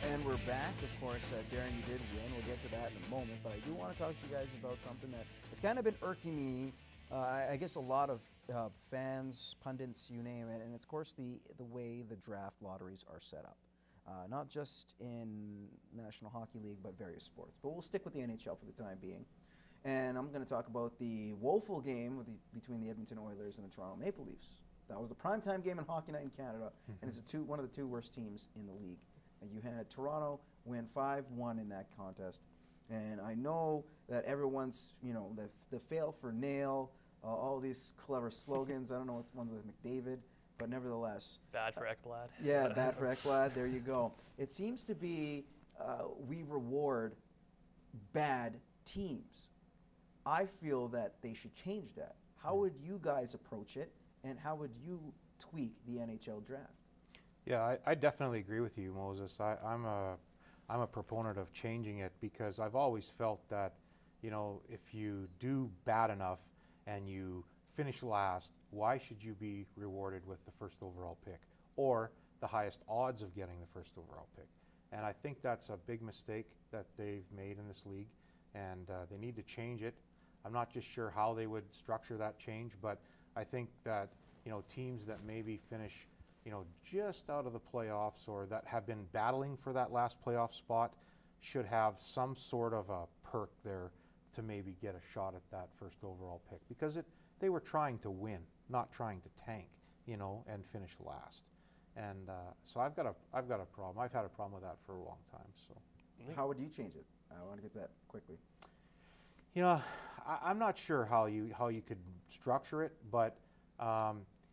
And we're back. Of course, Darren, you did win. We'll get to that in a moment. But I do want to talk to you guys about something that has kind of been irking me. I guess a lot of fans, pundits, you name it. And it's, of course, the way the draft lotteries are set up. Not just in National Hockey League, but various sports. But we'll stick with the NHL for the time being. And I'm going to talk about the woeful game between the Edmonton Oilers and the Toronto Maple Leafs. That was the primetime game in Hockey Night in Canada, and it's one of the two worst teams in the league. And you had Toronto win 5-1 in that contest. And I know that everyone's, the fail for nail, all these clever slogans. I don't know what's one with McDavid, but nevertheless. Bad for Ekblad. Yeah, bad for Ekblad. There you go. It seems to be we reward bad teams. I feel that they should change that. How would you guys approach it, and how would you tweak the NHL draft? Yeah, I definitely agree with you, Moses. I'm a proponent of changing it because I've always felt that, if you do bad enough and you finish last, why should you be rewarded with the first overall pick or the highest odds of getting the first overall pick? And I think that's a big mistake that they've made in this league, and they need to change it. I'm not just sure how they would structure that change, but I think that, teams that maybe finish just out of the playoffs or that have been battling for that last playoff spot should have some sort of a perk there to maybe get a shot at that first overall pick, because they were trying to win, not trying to tank, and finish last. And so I've got a problem. I've had a problem with that for a long time. So, how would you change it? I want to get that quickly. I'm not sure how you could structure it, but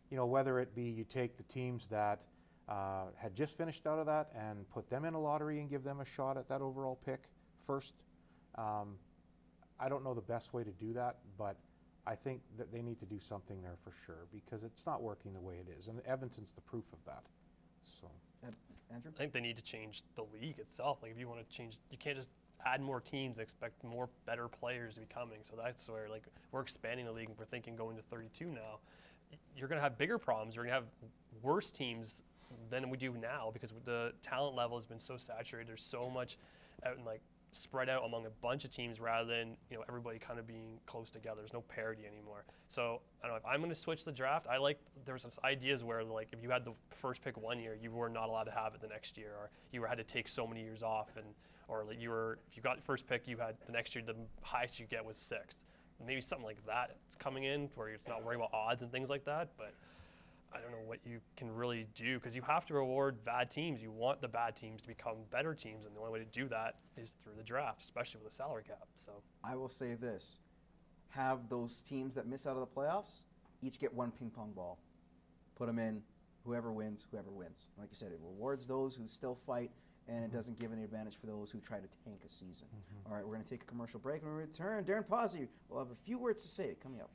whether it be you take the teams that had just finished out of that and put them in a lottery and give them a shot at that overall pick first. I don't know the best way to do that, but I think that they need to do something there for sure, because it's not working the way it is, and Edmonton's the proof of that. So, Andrew? I think they need to change the league itself. Like, if you want to change, you can't just add more teams and expect more better players to be coming. So that's where, we're expanding the league and we're thinking going to 32 now. You're going to have bigger problems. You're going to have worse teams than we do now, because the talent level has been so saturated. There's so much spread out among a bunch of teams rather than everybody kind of being close together. There's no parity anymore. So I don't know if I'm going to switch the draft. There's some ideas where if you had the first pick one year, you were not allowed to have it the next year, or you had to take so many years off, if you got the first pick, you had the next year the highest you get was sixth. Maybe something like that coming in where it's not worrying about odds and things like that. But I don't know what you can really do, because you have to reward bad teams. You want the bad teams to become better teams, and the only way to do that is through the draft, especially with a salary cap. So I will say this. Have those teams that miss out of the playoffs each get one ping pong ball. Put them in. Whoever wins. Like you said, it rewards those who still fight, and it doesn't give any advantage for those who try to tank a season. All right, we're going to take a commercial break. When we return, Darren Pawsey will have a few words to say coming up.